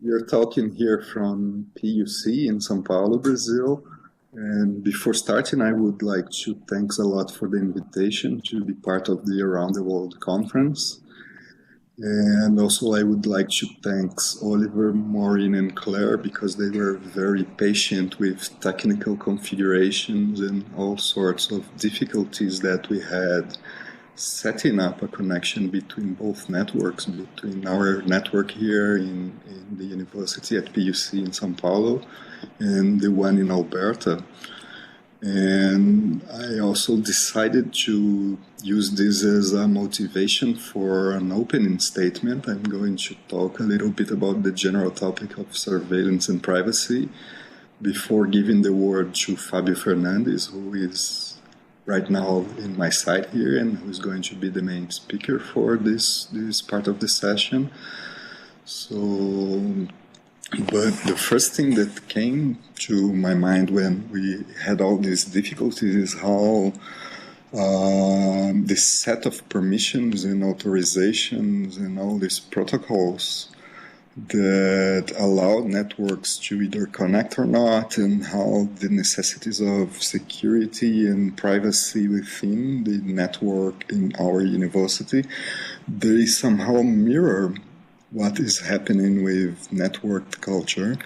We are talking here from PUC in São Paulo, Brazil. And before starting, I would like to thanks a lot for the invitation to be part of the Around the World conference. And also I would like to thanks Oliver, Maureen, and Claire because they were very patient with technical configurations and all sorts of difficulties that we had setting up a connection between both networks, between our network here in the university at PUC in São Paulo and the one in Alberta. And I also decided to use this as a motivation for an opening statement. I'm going to talk a little bit about the general topic of surveillance and privacy before giving the word to Fabio Fernandes, who is right now in my side here and who's going to be the main speaker for this part of the session. But the first thing that came to my mind when we had all these difficulties is how this set of permissions and authorizations and all these protocols that allow networks to either connect or not, and how the necessities of security and privacy within the network in our university, they somehow mirror what is happening with networked culture.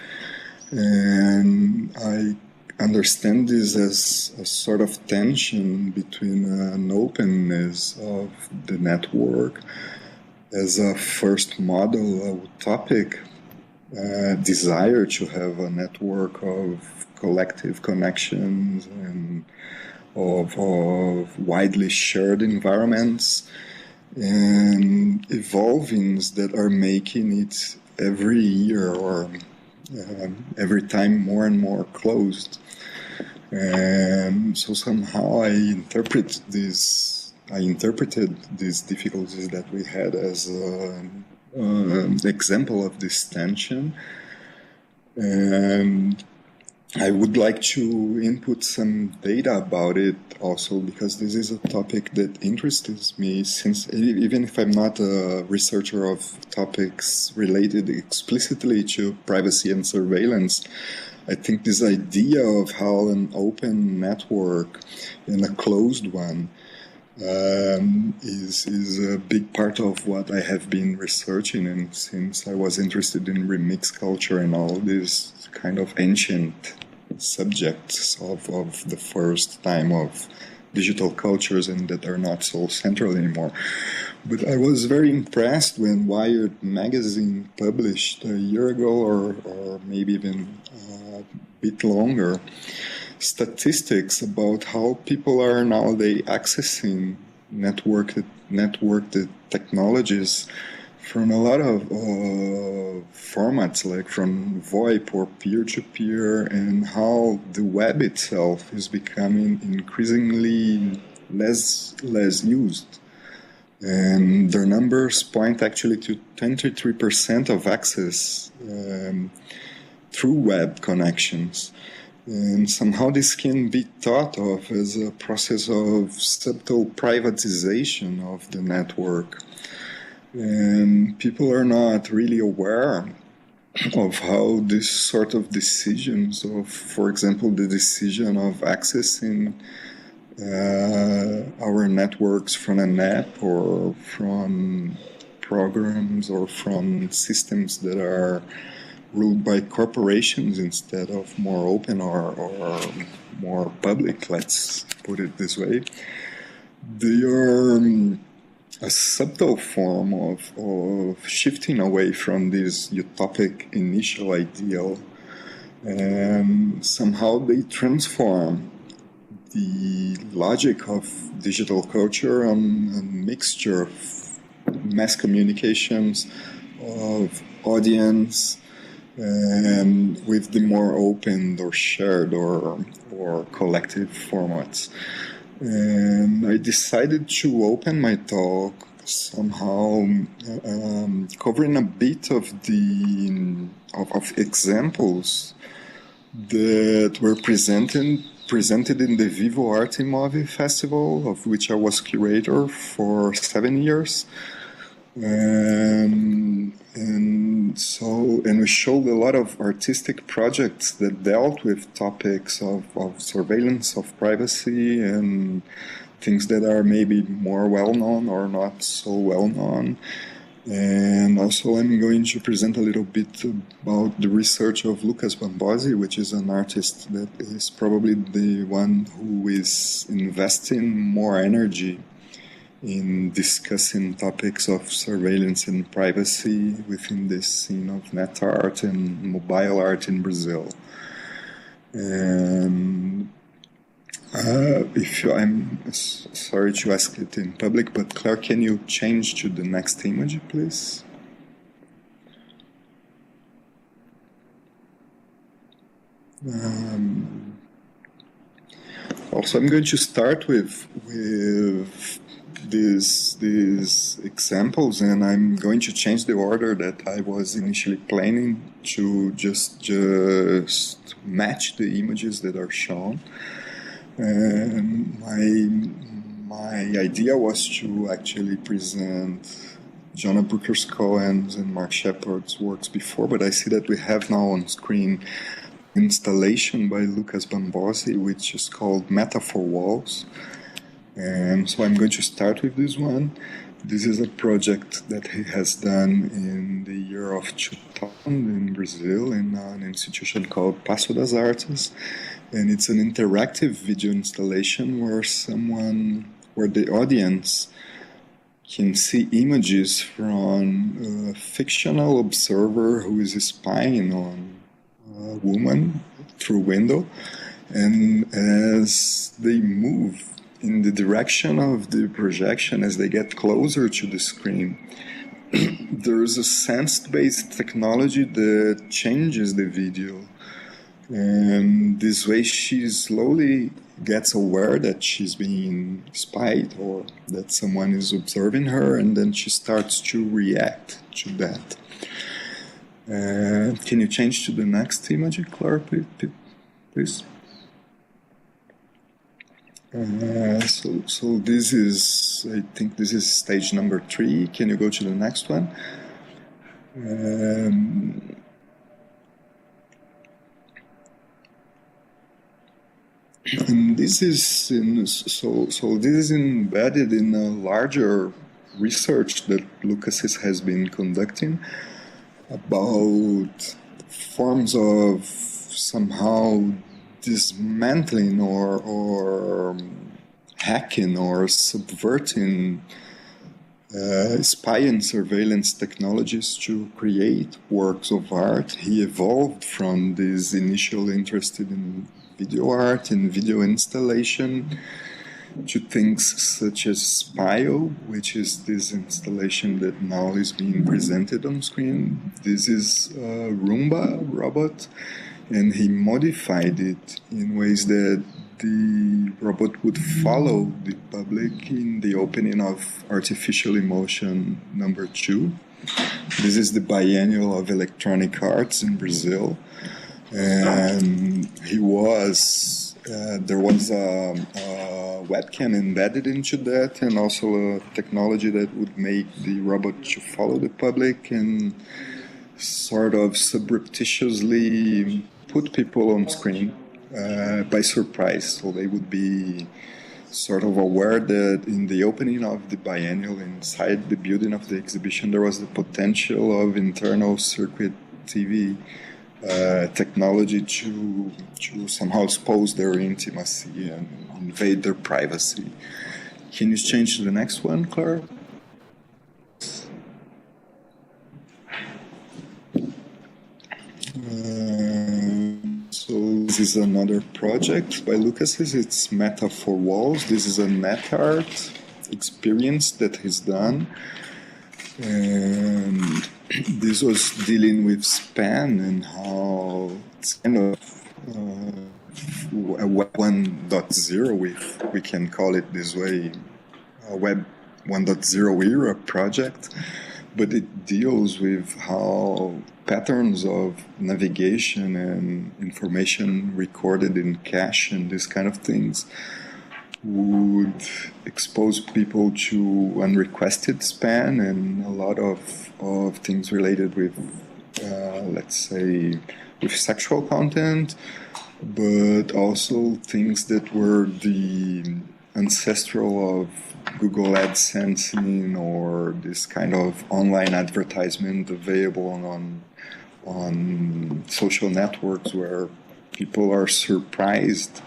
And I understand this as a sort of tension between an openness of the network as a first model topic, desire to have a network of collective connections and of widely shared environments, and evolvings that are making it every year or every time more and more closed. And so somehow I interpreted these difficulties that we had as an example of this tension. And I would like to input some data about it also, because this is a topic that interests me, since even if I'm not a researcher of topics related explicitly to privacy and surveillance, I think this idea of how an open network and a closed one is a big part of what I have been researching, and since I was interested in remix culture and all these kind of ancient subjects of the first time of digital cultures and that are not so central anymore. But I was very impressed when Wired magazine published a year ago or maybe even a bit longer statistics about how people are nowadays accessing networked technologies from a lot of formats, like from VoIP or peer-to-peer, and how the web itself is becoming increasingly less used. And their numbers point actually to 23% of access through web connections. And somehow this can be thought of as a process of subtle privatization of the network. And people are not really aware of how this sort of decisions of, for example, the decision of accessing our networks from an app or from programs or from systems that are ruled by corporations instead of more open or more public, let's put it this way. They are a subtle form of shifting away from this utopic initial ideal, and somehow they transform the logic of digital culture on a mixture of mass communications, of audience, and with the more open or shared or collective formats. And I decided to open my talk somehow covering a bit of examples that were presented in the Vivo Arte Movie Festival, of which I was curator for 7 years. And we showed a lot of artistic projects that dealt with topics of surveillance of privacy and things that are maybe more well-known or not so well-known. And also I'm going to present a little bit about the research of Lucas Bambosi, which is an artist that is probably the one who is investing more energy in discussing topics of surveillance and privacy within this scene of net art and mobile art in Brazil. And I'm sorry to ask it in public, but Claire, can you change to the next image, please? Also, I'm going to start with these examples, and I'm going to change the order that I was initially planning to just match the images that are shown. And my idea was to actually present Jonah Brooker-Cohen's and Mark Shepard's works before, but I see that we have now on screen installation by Lucas Bambosi, which is called Metaphor Walls. And so I'm going to start with this one. This is a project that he has done in the year of 2000 in Brazil in an institution called Passo das Artes. And it's an interactive video installation where the audience can see images from a fictional observer who is spying on a woman through a window. And as they move in the direction of the projection, as they get closer to the screen, there's a sense-based technology that changes the video. And this way she slowly gets aware that she's being spied or that someone is observing her, and then she starts to react to that. Can you change to the next image, Claire, please? So this is, I think this is stage number 3. Can you go to the next one? And this is this is embedded in a larger research that Lucas has been conducting about forms of somehow dismantling or hacking or subverting spy and surveillance technologies to create works of art. He evolved from this initial interest in video art and video installation to things such as Spio, which is this installation that now is being presented on screen. This is a Roomba robot, and he modified it in ways that the robot would follow the public in the opening of Artificial Emotion number 2. This is the biennial of electronic arts in Brazil. And there was a webcam embedded into that, and also a technology that would make the robot to follow the public and sort of surreptitiously put people on screen by surprise. So they would be sort of aware that in the opening of the biennial, inside the building of the exhibition, there was the potential of internal circuit TV technology to somehow expose their intimacy and invade their privacy. Can you change to the next one, Clara? So this is another project by Lucas. It's Metaphor Walls. This is a net art experience that he's done. And this was dealing with spam and how it's kind of a Web 1.0, if we can call it this way, a Web 1.0 era project, but it deals with how patterns of navigation and information recorded in cache and these kind of things would expose people to unrequested spam and a lot of things related with, let's say, with sexual content, but also things that were the ancestral of Google AdSense or this kind of online advertisement available on social networks where people are surprised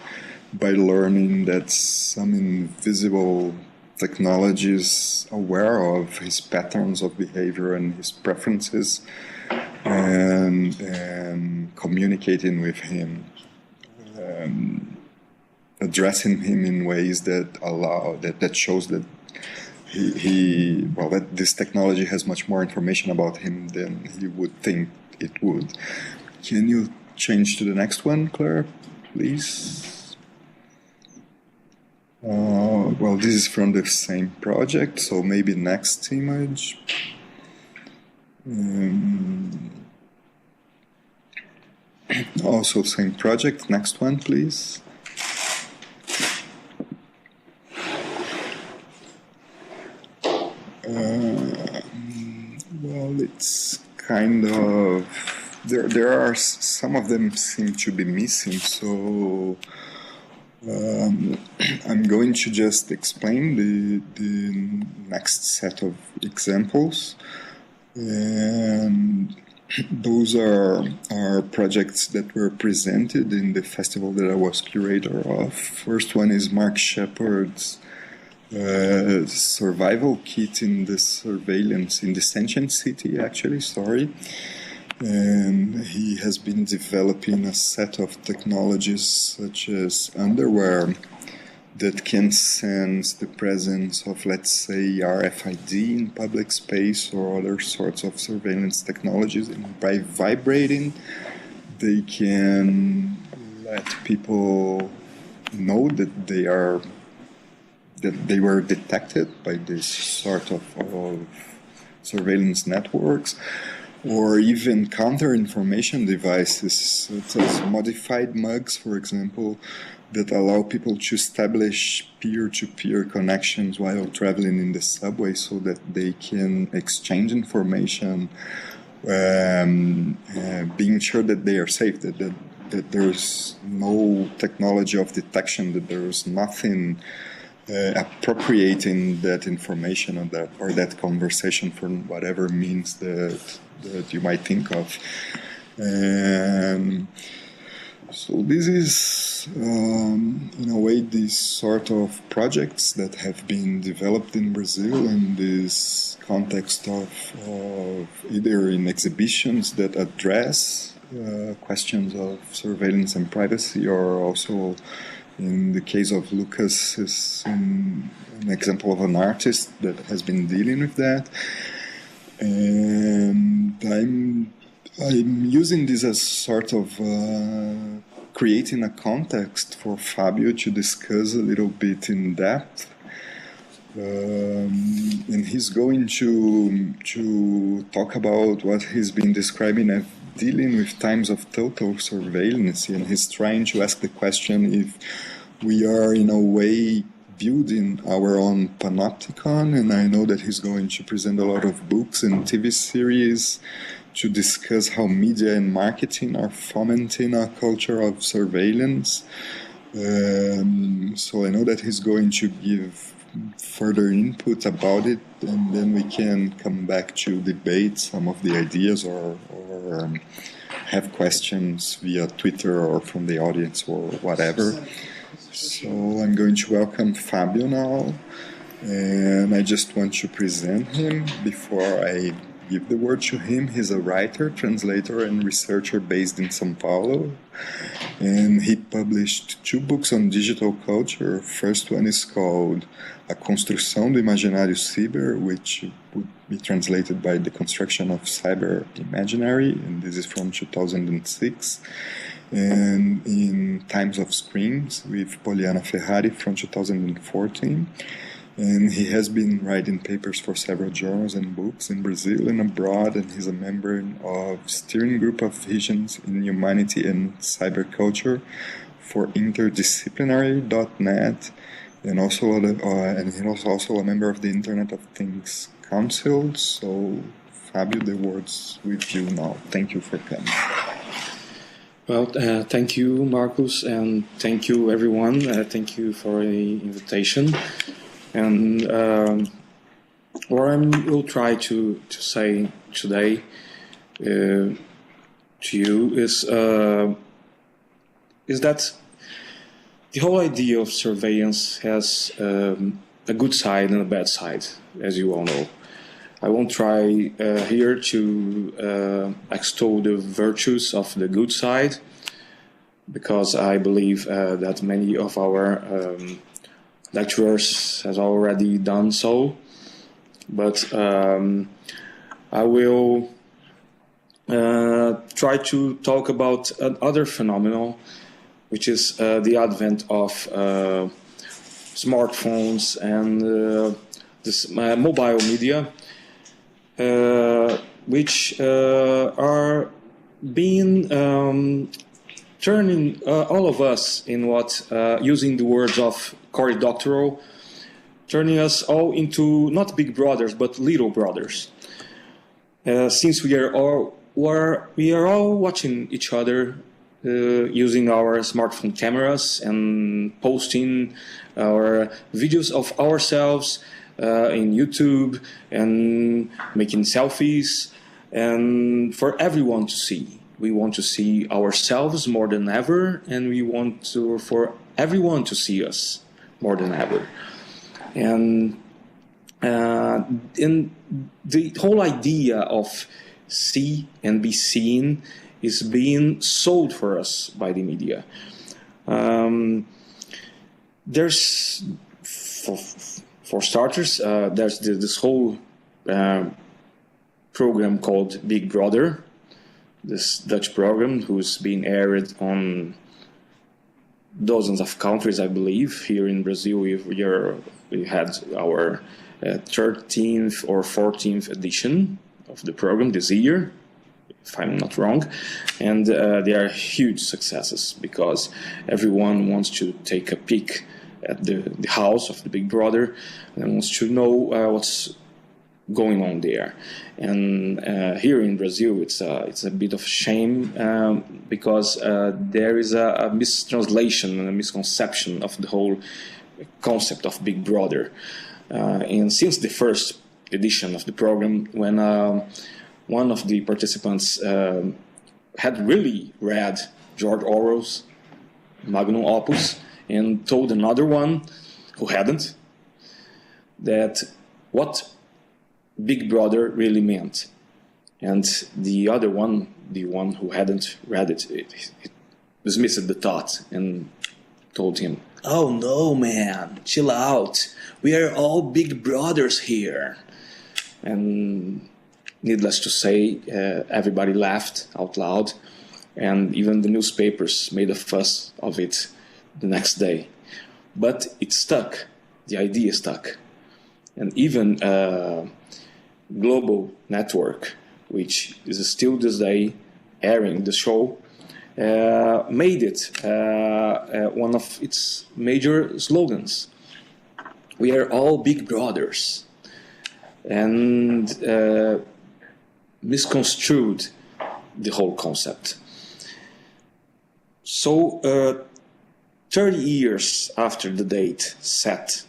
by learning that some invisible technology is aware of his patterns of behavior and his preferences and communicating with him, addressing him in ways that shows that that this technology has much more information about him than he would think it would. Can you change to the next one, Claire, please? Well, this is from the same project, so maybe next image. Also same project, next one, please. Well, it's kind of... There are some of them seem to be missing, so I'm going to just explain the next set of examples. And those are projects that were presented in the festival that I was curator of. First one is Mark Shepard's survival kit in the sentient city, actually, sorry. And he has been developing a set of technologies such as underwear that can sense the presence of, let's say, RFID in public space or other sorts of surveillance technologies. And by vibrating, they can let people know that they were detected by this sort of surveillance networks, or even counter-information devices, such as modified mugs, for example, that allow people to establish peer-to-peer connections while traveling in the subway so that they can exchange information, being sure that they are safe, that there's no technology of detection, that there's nothing appropriating that information or that conversation for whatever means that you might think of. So this is, in a way, these sort of projects that have been developed in Brazil in this context of either in exhibitions that address questions of surveillance and privacy, or also in the case of Lucas is an example of an artist that has been dealing with that. And I'm using this as sort of creating a context for Fabio to discuss a little bit in depth. And he's going to talk about what he's been describing as dealing with times of total surveillance, and he's trying to ask the question if we are in a way building our own panopticon. And I know that he's going to present a lot of books and TV series to discuss how media and marketing are fomenting a culture of surveillance. So I know that he's going to give further input about it, and then we can come back to debate some of the ideas or have questions via Twitter or from the audience or whatever. So I'm going to welcome Fabio now, and I just want to present him before I give the word to him. He's a writer, translator, and researcher based in São Paulo, and he published 2 books on digital culture. First one is called A Construção do Imaginário Cyber, which would be translated by The Construction of Cyber Imaginary, and this is from 2006. And in Times of Screens with Poliana Ferrari from 2014. And he has been writing papers for several journals and books in Brazil and abroad, and he's a member of Steering Group of Visions in Humanity and Cyberculture for Interdisciplinary.net and and he was also a member of the Internet of Things Council. So, Fabio, the word's with you now. Thank you for coming. Well, thank you, Marcus, and thank you, everyone. Thank you for the invitation. And what I will try to say today to you is that the whole idea of surveillance has a good side and a bad side, as you all know. I won't try here to extol the virtues of the good side, because I believe that many of our lecturers has already done so. But I will try to talk about another phenomenon, which is the advent of smartphones and this mobile media, which are being turning all of us in what, using the words of Cory Doctorow, turning us all into not big brothers but little brothers. Since we are all watching each other using our smartphone cameras and posting our videos of ourselves in YouTube and making selfies, and for everyone to see. We want to see ourselves more than ever, and we want for everyone to see us more than ever. And the whole idea of see and be seen is being sold for us by the media. There's, for starters, there's this whole program called Big Brother, this Dutch program who's being aired on dozens of countries, I believe. Here in Brazil, we had our 13th or 14th edition of the program this year, if I'm not wrong. And they are huge successes because everyone wants to take a peek at the house of the Big Brother and wants to know what's going on there. And here in Brazil, it's a bit of shame because there is a mistranslation and a misconception of the whole concept of Big Brother. And since the first edition of the program, when one of the participants had really read George Orwell's magnum opus and told another one who hadn't that what Big Brother really meant. And the other one, the one who hadn't read it dismissed the thought and told him, "Oh no, man, chill out. We are all big brothers here." And needless to say, everybody laughed out loud, and even the newspapers made a fuss of it the next day. But it stuck. The idea stuck. And even Global Network, which is still this day airing the show, made it one of its major slogans. We are all big brothers. And misconstrued the whole concept. So 30 years after the date set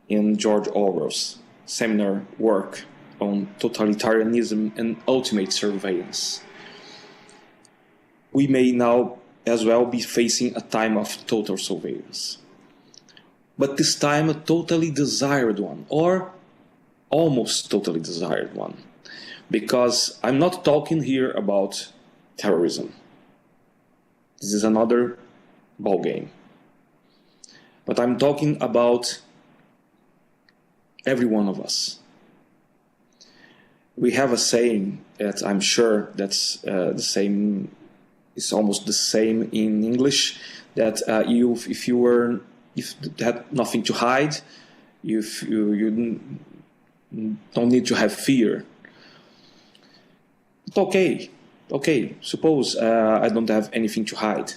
in George Orwell's seminal work on totalitarianism and ultimate surveillance, we may now as well be facing a time of total surveillance. But this time a totally desired one, or almost totally desired one. Because I'm not talking here about terrorism. This is another ballgame. But I'm talking about every one of us. We have a saying that I'm sure that's the same, is almost the same in English, that if you had nothing to hide, you don't need to have fear. Okay, suppose I don't have anything to hide.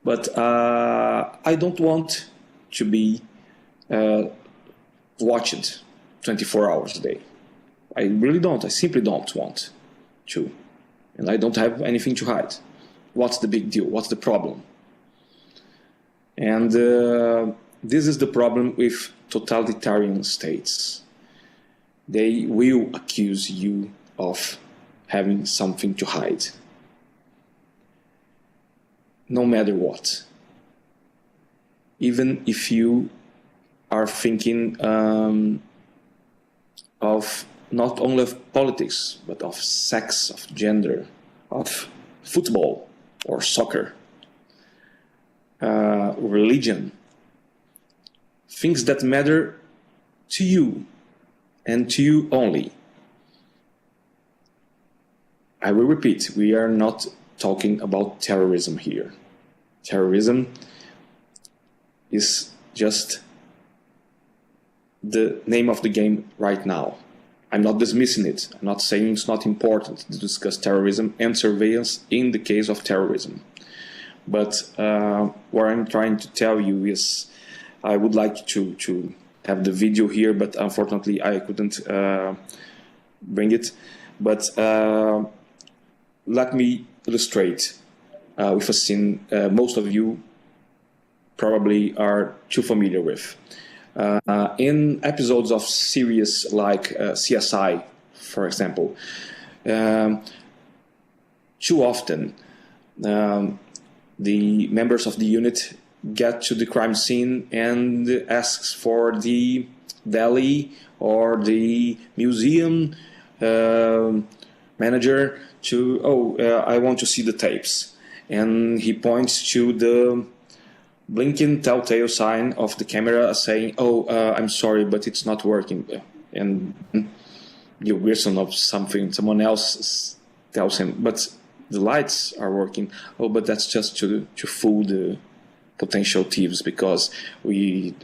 But I don't want to be watch it 24 hours a day. I really don't. I simply don't want to. And I don't have anything to hide. What's the big deal? What's the problem? And this is the problem with totalitarian states. They will accuse you of having something to hide, no matter what. Even if you are thinking of not only of politics, but of sex, of gender, of football or soccer, religion, things that matter to you and to you only. I will repeat, we are not talking about terrorism here. Terrorism is just the name of the game right now. I'm not dismissing it. I'm not saying it's not important to discuss terrorism and surveillance in the case of terrorism. But what I'm trying to tell you is, I would like to have the video here, but unfortunately I couldn't bring it. But let me illustrate with a scene most of you probably are too familiar with. In episodes of series like CSI, for example, too often the members of the unit get to the crime scene and asks for the deli or the museum manager to, I want to see the tapes. And he points to the blinking telltale sign of the camera saying, I'm sorry, but it's not working. And the Wilson of someone else tells him, but the lights are working. But that's just to fool the potential thieves because the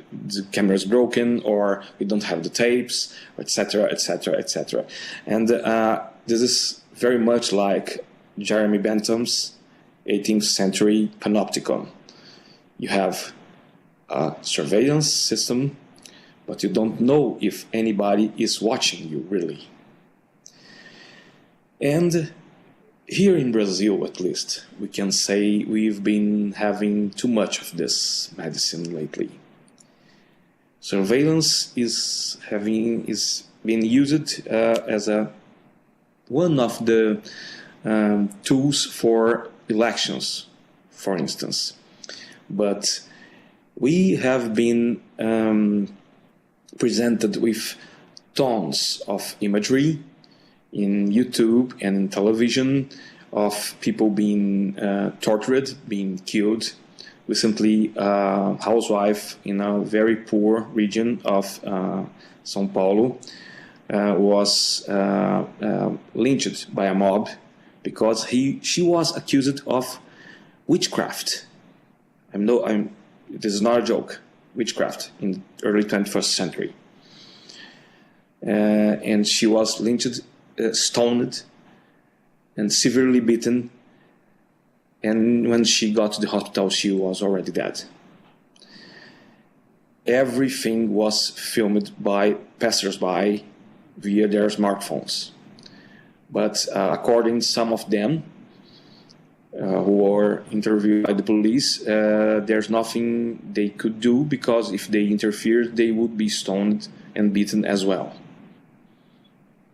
camera is broken or we don't have the tapes, etc., etc., etc. And this is very much like Jeremy Bentham's 18th century panopticon. You have a surveillance system, but you don't know if anybody is watching you, really. And here in Brazil, at least, we can say we've been having too much of this medicine lately. Surveillance is being used as one of the tools for elections, for instance. But we have been presented with tons of imagery in YouTube and in television of people being tortured, being killed. Recently, a housewife in a very poor region of São Paulo was lynched by a mob because she was accused of witchcraft. This is not a joke. Witchcraft in early 21st century. And she was lynched, stoned, and severely beaten. And when she got to the hospital, she was already dead. Everything was filmed by passers-by via their smartphones. But according to some of them, who were interviewed by the police, there's nothing they could do because if they interfered, they would be stoned and beaten as well.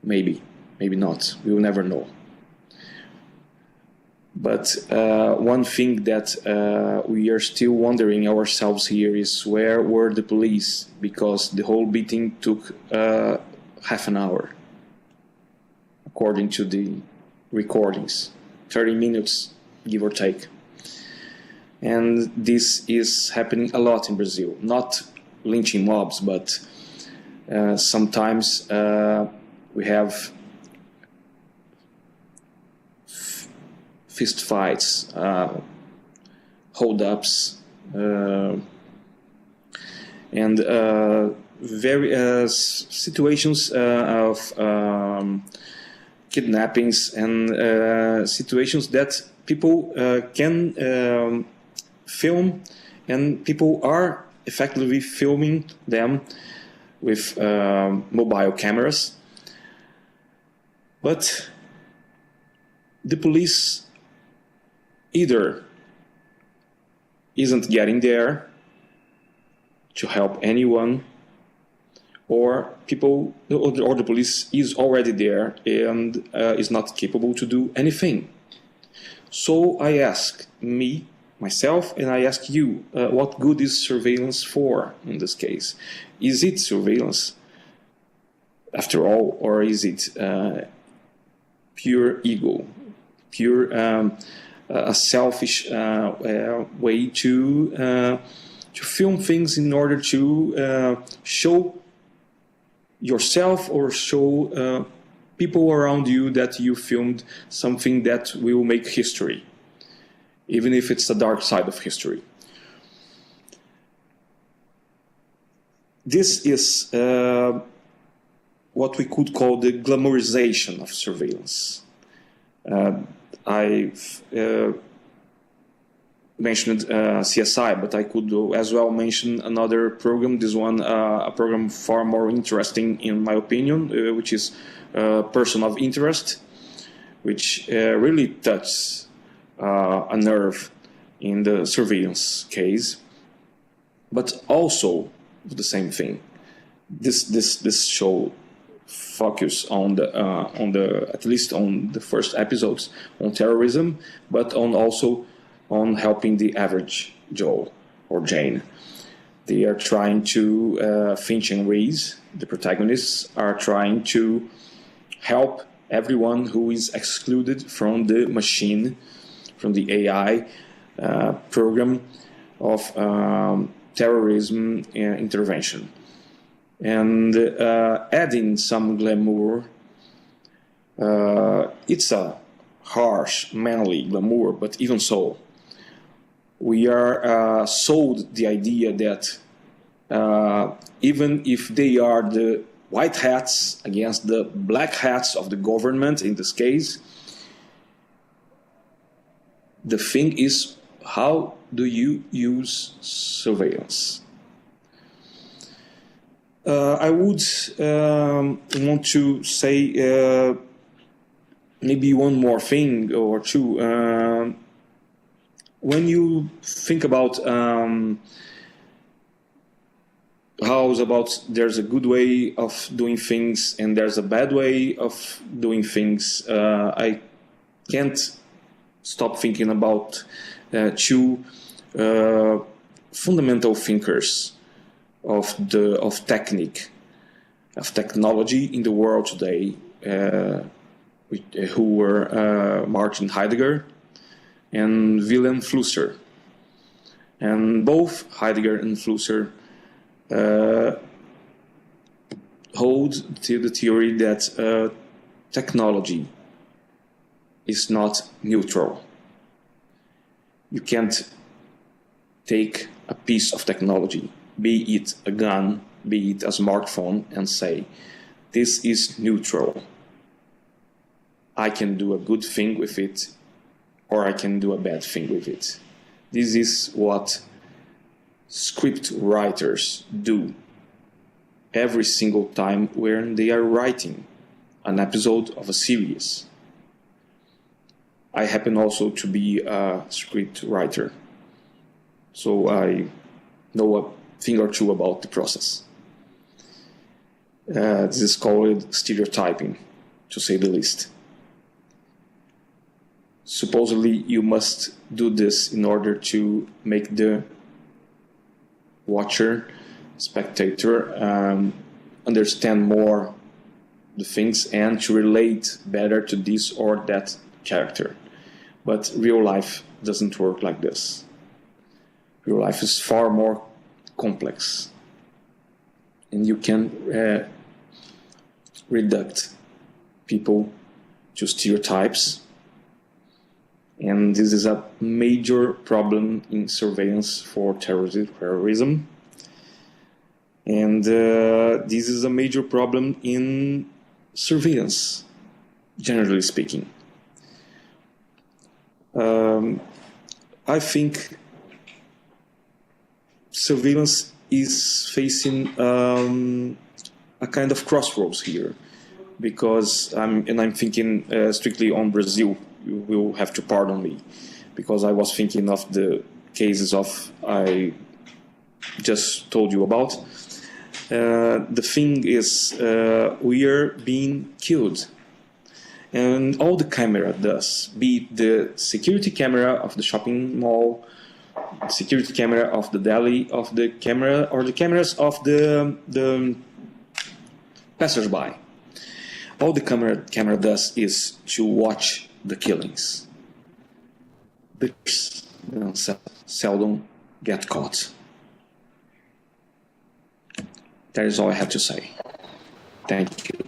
Maybe not. We will never know. But one thing that we are still wondering ourselves here is where were the police? Because the whole beating took half an hour, according to the recordings, 30 minutes. Give or take. And this is happening a lot in Brazil. Not lynching mobs, but sometimes we have fist fights, hold-ups, and various situations of kidnappings and situations that people can film, and people are effectively filming them with mobile cameras. But the police either isn't getting there to help anyone, or the police is already there and is not capable to do anything. So I ask myself, and I ask you, what good is surveillance for in this case? Is it surveillance after all, or is it pure ego, pure a selfish way to film things in order to show yourself or show people around you that you filmed something that will make history, even if it's the dark side of history? This is what we could call the glamorization of surveillance. I've mentioned CSI, but I could as well mention another program, this one a program far more interesting in my opinion, which is Person of Interest, which really touches a nerve in the surveillance case, but also the same thing. This show focus on the at least on the first episodes on terrorism, but also on helping the average Joe or Jane. They are trying to Finch and Reese, the protagonists, are trying to help everyone who is excluded from the machine, from the AI program of terrorism intervention. And adding some glamour, it's a harsh, manly glamour, but even so, we are sold the idea that even if they are the white hats against the black hats of the government in this case, the thing is, how do you use surveillance? I would want to say maybe one more thing or two. When you think about there's a good way of doing things and there's a bad way of doing things, I can't stop thinking about two fundamental thinkers of technology in the world today, who were Martin Heidegger and Wilhelm Flusser. And both Heidegger and Flusser hold to the theory that technology is not neutral. You can't take a piece of technology, be it a gun, be it a smartphone, and say, this is neutral. I can do a good thing with it, or I can do a bad thing with it. This is what script writers do every single time when they are writing an episode of a series. I happen also to be a script writer, so I know a thing or two about the process. This is called stereotyping, to say the least. Supposedly, you must do this in order to make the watcher, spectator, understand more the things and to relate better to this or that character. But real life doesn't work like this. Real life is far more complex. And you can reduce people to stereotypes. And this is a major problem in surveillance for terrorism. And this is a major problem in surveillance, generally speaking. I think surveillance is facing a kind of crossroads here, because I'm thinking strictly on Brazil. You will have to pardon me, because I was thinking of the cases of I just told you about. The thing is, we are being killed, and all the camera does, be it the security camera of the shopping mall, security camera of the deli, of the camera, or the cameras of the passersby. All the camera does is to watch the killings. But seldom get caught. That is all I have to say. Thank you.